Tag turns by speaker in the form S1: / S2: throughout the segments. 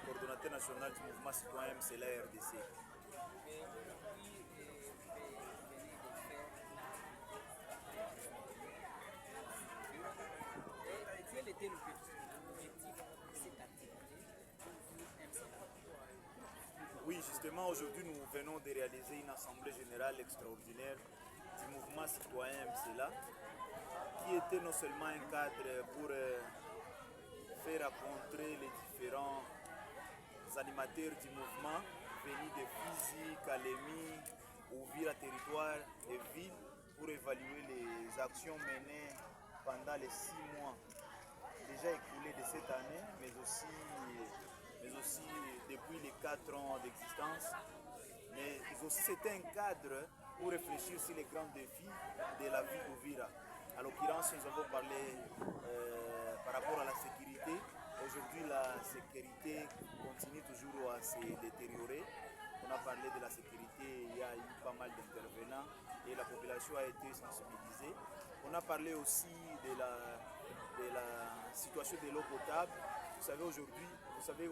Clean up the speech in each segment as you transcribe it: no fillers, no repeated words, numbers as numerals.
S1: coordonnateur national du mouvement citoyen MCLA RDC.
S2: Et aujourd'hui, vous venez de faire et quel était l'objectif de cette activité pour vous, MCLA?
S1: Oui, justement, aujourd'hui, nous venons de réaliser une assemblée générale extraordinaire du mouvement citoyen MCLA, qui était non seulement un cadre pour faire rencontrer les différents animateurs du mouvement venus de Fizi, Kalemi, Ouvira territoire et ville pour évaluer les actions menées pendant les 6 mois déjà écoulés de cette année, mais aussi depuis les 4 ans d'existence. Mais aussi c'était un cadre pour réfléchir sur les grands défis de la ville d'Ouvira. À l'occurrence, nous avons parlé par rapport à la sécurité. Aujourd'hui, la sécurité continue toujours à se détériorer. On a parlé de la sécurité, il y a eu pas mal d'intervenants et la population a été sensibilisée. On a parlé aussi de la situation de l'eau potable. Vous savez, aujourd'hui,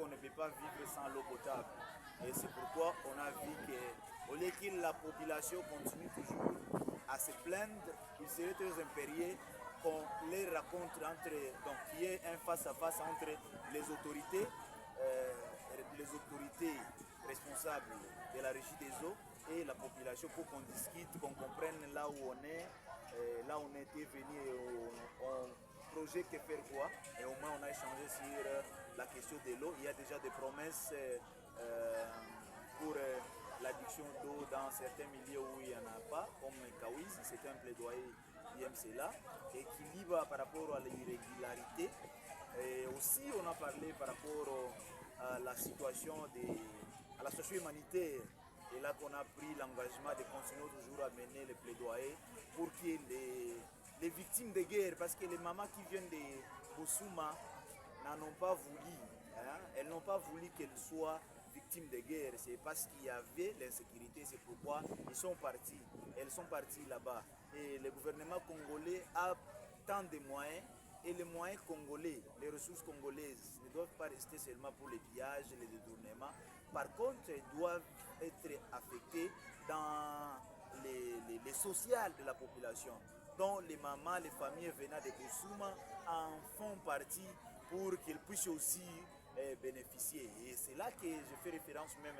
S1: on ne peut pas vivre sans l'eau potable. Et c'est pourquoi on a vu qu'au lieu que la population continue toujours à se plaindre, il serait très impérieux qu'on les rencontre donc qu'il y ait un face-à-face entre les autorités responsables de la régie des eaux et la population pour qu'on discute, qu'on comprenne là où on est, là où on était venu et on projette que faire quoi. Et au moins on a échangé sur la question de l'eau. Il y a déjà des promesses pour l'adduction d'eau dans certains milieux où il n'y en a pas, comme Kawiz, c'est un plaidoyer IMCLA, équilibre par rapport à l'irrégularité. Et aussi, on a parlé par rapport à la situation humanitaire. Et là qu'on a pris l'engagement de continuer toujours à mener les plaidoyers pour qu'il y ait les victimes de guerre, parce que les mamans qui viennent de Bossouma n'en ont pas voulu. Hein? Elles n'ont pas voulu qu'elles soient victimes de guerre. C'est parce qu'il y avait l'insécurité, c'est pourquoi ils sont partis. Elles sont parties là-bas. Et le gouvernement congolais a tant de moyens. Et les moyens congolais, les ressources congolaises ne doivent pas rester seulement pour les pillages, les détournements. Par contre, elles doivent être affectées dans les sociales de la population, dont les mamans, les familles venant de Bossouma en font partie pour qu'ils puissent aussi bénéficier. Et c'est là que je fais référence même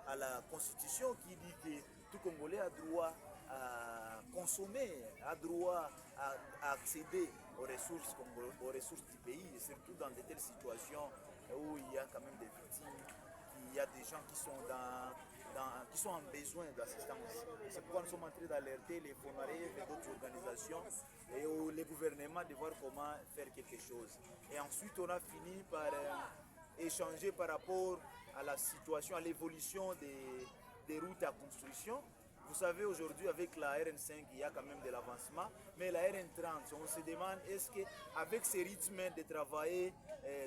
S1: à la Constitution qui dit que tout Congolais a droit à consommer, a droit à accéder aux ressources du pays, et surtout dans de telles situations où il y a quand même des victimes, il y a des gens qui sont en besoin d'assistance. C'est pourquoi nous sommes en train d'alerter les FONARE et d'autres organisations et les gouvernements de voir comment faire quelque chose. Et ensuite, on a fini par échanger par rapport à la situation, à l'évolution des routes à construction. Vous savez, aujourd'hui, avec la RN5, il y a quand même de l'avancement, mais la RN30, on se demande est-ce qu'avec ces rythmes de travailler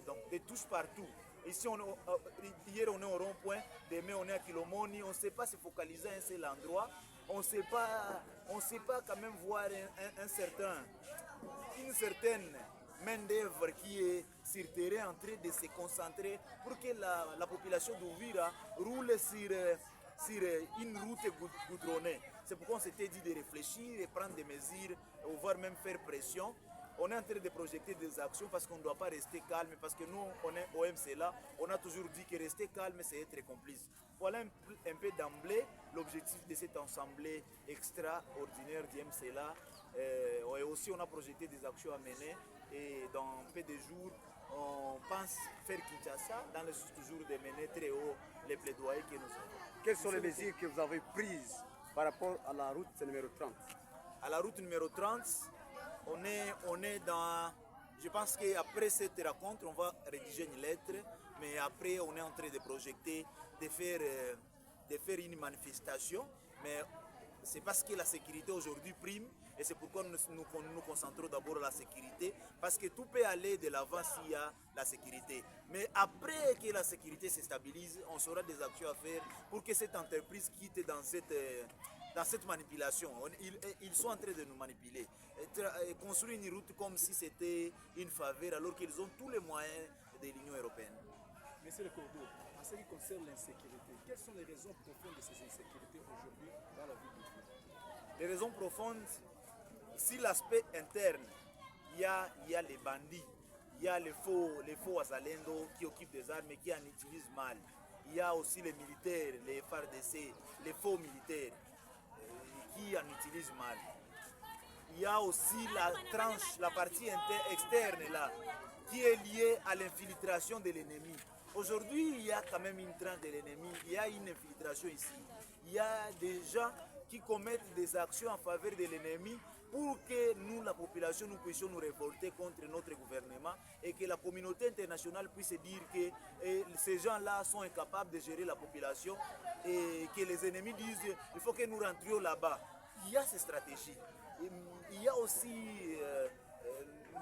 S1: donc de touche partout, ici, hier on est au rond-point, demain on est à Kilomoni, on ne sait pas se focaliser à un seul endroit, on ne sait pas quand même voir une certaine main d'œuvre qui est sur terrain en train de se concentrer pour que la population d'Ouvira roule sur une route goudronnée. C'est pourquoi on s'était dit de réfléchir et prendre des mesures, voire même faire pression. On est en train de projeter des actions parce qu'on ne doit pas rester calme, parce que nous, on est au MCLA, on a toujours dit que rester calme, c'est être complice. Voilà un peu d'emblée l'objectif de cette assemblée extraordinaire du MCLA. Et aussi, on a projeté des actions à mener et dans peu de jours, on pense faire Kinshasa dans le sens toujours de mener très haut les plaidoyers que nous avons.
S3: Quelles sont les mesures que vous avez prises par rapport à la route numéro 30?
S1: À la route numéro 30, on est dans... Je pense qu'après cette rencontre, on va rédiger une lettre, mais après, on est en train de projeter, de faire une manifestation, mais c'est parce que la sécurité aujourd'hui prime et c'est pourquoi nous nous concentrons d'abord sur la sécurité, parce que tout peut aller de l'avant s'il y a la sécurité. Mais après que la sécurité se stabilise, on saura des actions à faire pour que cette entreprise quitte dans cette manipulation. Ils sont en train de nous manipuler. Et construire une route comme si c'était une faveur alors qu'ils ont tous les moyens de l'Union européenne.
S4: Monsieur le Cordeau, en ce qui concerne l'insécurité, quelles sont les raisons profondes de ces insécurités aujourd'hui dans la ville d'Uvira?
S1: Les raisons profondes, si l'aspect interne, il y a les bandits, il y a les faux Wazalendo qui occupent des armes et qui en utilisent mal. Il y a aussi les militaires, les FARDC, les faux militaires qui en utilisent mal. Il y a aussi la tranche, la partie externe là, qui est liée à l'infiltration de l'ennemi. Aujourd'hui, il y a quand même une tranche de l'ennemi, il y a une infiltration ici. Il y a des gens qui commettent des actions en faveur de l'ennemi pour que nous, la population, nous puissions nous révolter contre notre gouvernement et que la communauté internationale puisse dire que ces gens-là sont incapables de gérer la population et que les ennemis disent il faut que nous rentrions là-bas. Il y a ces stratégies. Il y a aussi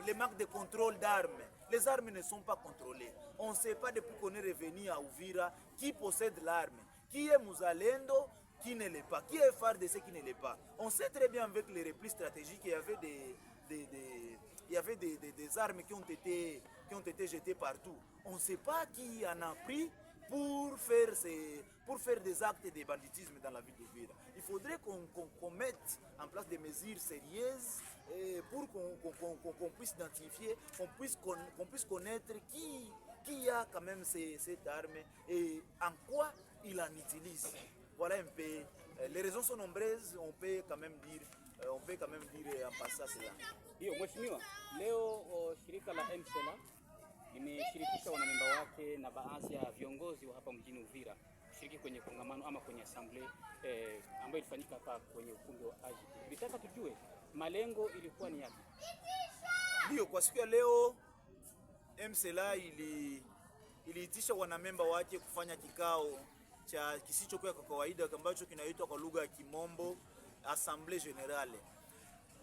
S1: le manque de contrôle d'armes. Les armes ne sont pas contrôlées. On ne sait pas depuis qu'on est revenu à Uvira qui possède l'arme, qui est Muzalendo, qui ne l'est pas, qui est FARDC, qui ne l'est pas. On sait très bien avec les replis stratégiques qu'il y avait des armes qui ont été jetées partout. On ne sait pas qui en a pris pour faire des actes de banditisme dans la ville d'Uvira. Il faudrait qu'on mette en place des mesures sérieuses pour qu'on puisse identifier, qu'on puisse connaître qui a quand même cette arme et en quoi il en utilise. Voilà un peu. Les raisons sont nombreuses, on peut quand même dire en passant cela.
S2: Hiyo mheshimiwa, leo shirika la MCLA limeshirikisha wanamemba wake na baadhi ya viongozi wa hapa mjini Uvira kushiriki kwenye kongamano ama kwenye assembly ambayo ilifanyika hapa kwenye ukumbi wa Aji. Nataka tujue malengo ilikuwa ni yapi?
S1: Ndio, kwa siku ya leo MCLA iliitisha wanamemba wake kufanya kikao cha kisichokuwa kwa kawaida ambacho kinaitwa kwa lugha ya Kimombo Assemblée Générale.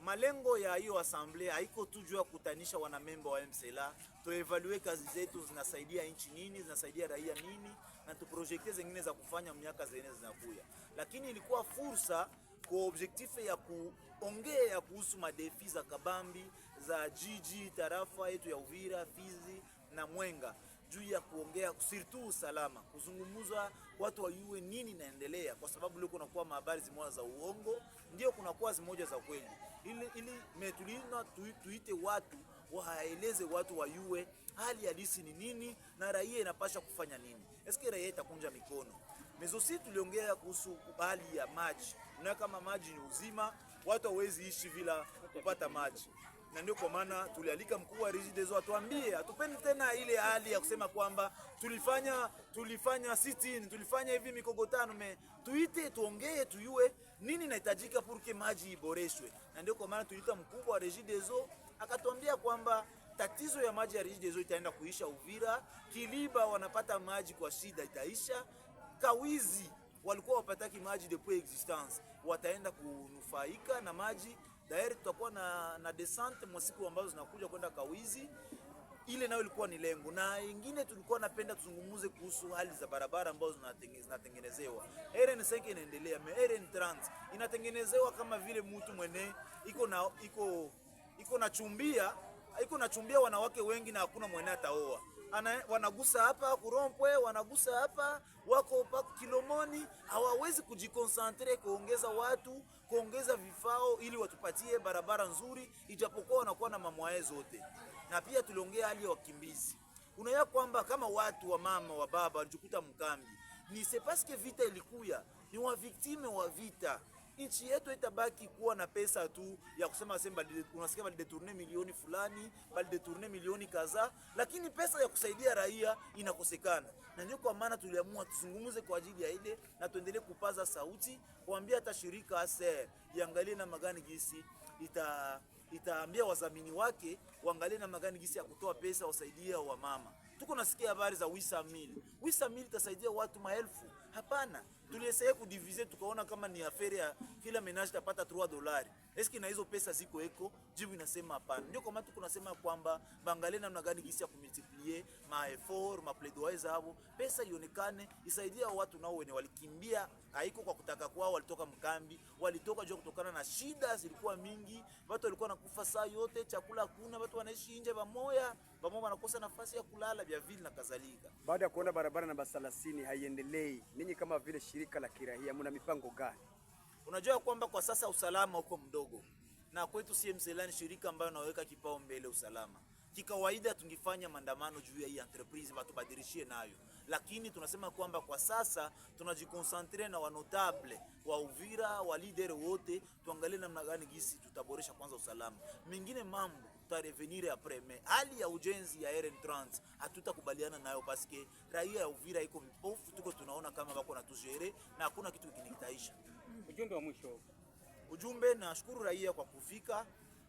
S1: Malengo ya hiyo assembly haiko tu juu ya kutanisha wanamemba wa MCLA, tuevaluate kazi zetu zinasaidia nchi nini, zinasaidia raia nini, na tuprojekte zingine za kufanya miaka zingine zinakuja. Lakini ilikuwa fursa kwa objectif ya kuongea kuhusu madefi za kabambi za jiji tarafa yetu ya Uvira, Fizi na Mwenga, juu ya kuongea surtout usalama, kuzungumza watu wajue nini naendelea, kwa sababu leo kuna kuwa habari zimoja za uongo, ndio kuna kuwa zimoja za kweli. Ili metulina tuite watu waeleze watu wajue hali halisi ni nini na raia inapasha kufanya nini. Eske raia itakunja mikono? Mezosi tuliongea kuhusu hali ya maji. Na kama maji ni uzima, watu hawezi ishi bila kupata maji. Na ndio kwa maana tulialika mkuu wa Regideso atuambie, atupeni tena ile hali ya kusema kwamba tulifanya sitini, tulifanya hivi mikogotano, tuite tuongee tuyue nini inahitajika purke maji iboreshwe. Na ndio kwa maana tulita mkuu wa Regideso akatuambia kwamba tatizo ya maji ya Regideso itaenda kuisha Uvira, Kiliba wanapata maji kwa shida itaisha, Kawizi walikuwa wapataki maji depuis existence wataenda kunufaika na maji. Dairi tutakuwa na descente mwasiku ambazo zinakuja kwenda Kawizi. Ile nayo ilikuwa ni lengo. Na ingine tulikuwa napenda tuzungumuze kuhusu hali za barabara ambazo zinatengenezewa. RN5 inaendelea, RN30 inatengenezewa kama vile mtu mwene iko na chumbia wanawake wengi na hakuna mwene ataoa. Wanagusa hapa Kurompwe, wanagusa hapa wako pa Kilomoni, hawawezi kujikonsantre kuongeza watu, kuongeza vifao ili watupatie barabara nzuri, ijapokuwa wanakuwa na mamwae zote. Na pia tuliongea hali ya wakimbizi. Unaona kwamba kama watu wa mama wa baba walijikuta mkambi, ni c'est parce que vita ilikuya, ni wa victime wa vita. Nchi yetu itabaki kuwa na pesa tu ya kusema semba, unasikia bali detourner milioni fulani, bali detourner milioni kaza, lakini pesa ya kusaidia raia inakosekana. Na ndio kwa maana tuliamua tuzungumuze kwa ajili ya ile na tuendelee kupaza sauti, kuambia hata shirika ASER iangalie na magani gisi itaambia wazamini wake waangalie na magani gisi ya kutoa pesa wasaidia wa mama. Tuko nasikia habari za 800,000 itasaidia watu maelfu. Hapana, tuliesea kudivize tukaona kama ni afere ya kila menage tapata $3. Eski na hizo pesa ziko eko? Jibu inasema hapana. Ndio kwa maana tuko nasema kwamba bangalie namna gani gisi ya kumultiplier ma effort, ma plaidoyer zao. Pesa ionekane isaidia watu nao wenye walikimbia, haiko kwa kutaka kwao, walitoka mkambi, walitoka jua kutokana na shida zilikuwa mingi, watu walikuwa nakufa saa yote, chakula hakuna, watu wanaishi nje bamoya wanakosa nafasi ya kulala vya vile na kadhalika.
S3: Baada ya kuona barabara namba 30 haiendelei, ninyi kama vile shirika la kiraia mna mipango gani?
S1: Unajua kwamba kwa sasa usalama uko mdogo, na kwetu CMCLA ni shirika ambayo naweka kipao mbele usalama. Kikawaida tungifanya maandamano juu ya hii entreprise watu badirishie nayo, lakini tunasema kwamba kwa sasa tunajikonsentre na wanotable wa Uvira, wa leader wote, tuangalie namna gani gisi tutaboresha kwanza usalama. Mengine mambo tutarevenir après, mais hali ya ujenzi ya RN30 hatutakubaliana nayo paske raia ya Uvira iko mpofu, tuko tunaona kama wako na tujere na hakuna kitu kinitaisha.
S2: Ujumbe wa mwisho.
S1: Ujumbe, nashukuru raia kwa kufika,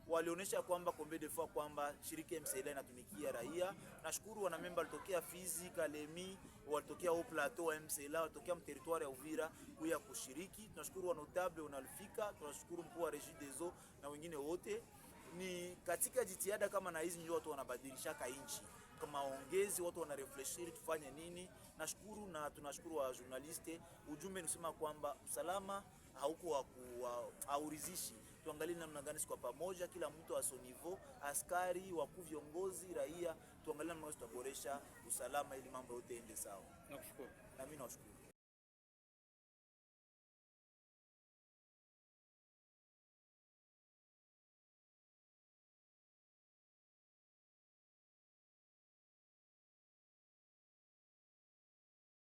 S1: walionyesha kwamba kombe de fois kwamba shirika MCLA inatumikia raia. Nashukuru wana member walitokea Fizi, Kalemi, walitokea au plateau wa MCLA, walitokea mteritoire ya Uvira kuya kushiriki. Tunashukuru wa notable wanalifika, tunashukuru mkuu wa Régie des Eaux na wengine wote. Ni katika jitihada kama na hizi ndio watu wanabadilisha inchi. Kama ongezi watu wana refleshiri tufanye nini. Nashukuru na tunashukuru wa journaliste. Ujumbe ni kusema kwamba usalama hauko haurizishi. Tuangalie namna gani kwa pamoja, kila mtu a son niveau, askari, wakuu, viongozi, raia, tuangalie namna gani tutaboresha usalama ili mambo yote yaende sawa.
S2: Nakushukuru.
S1: Na mimi nashukuru.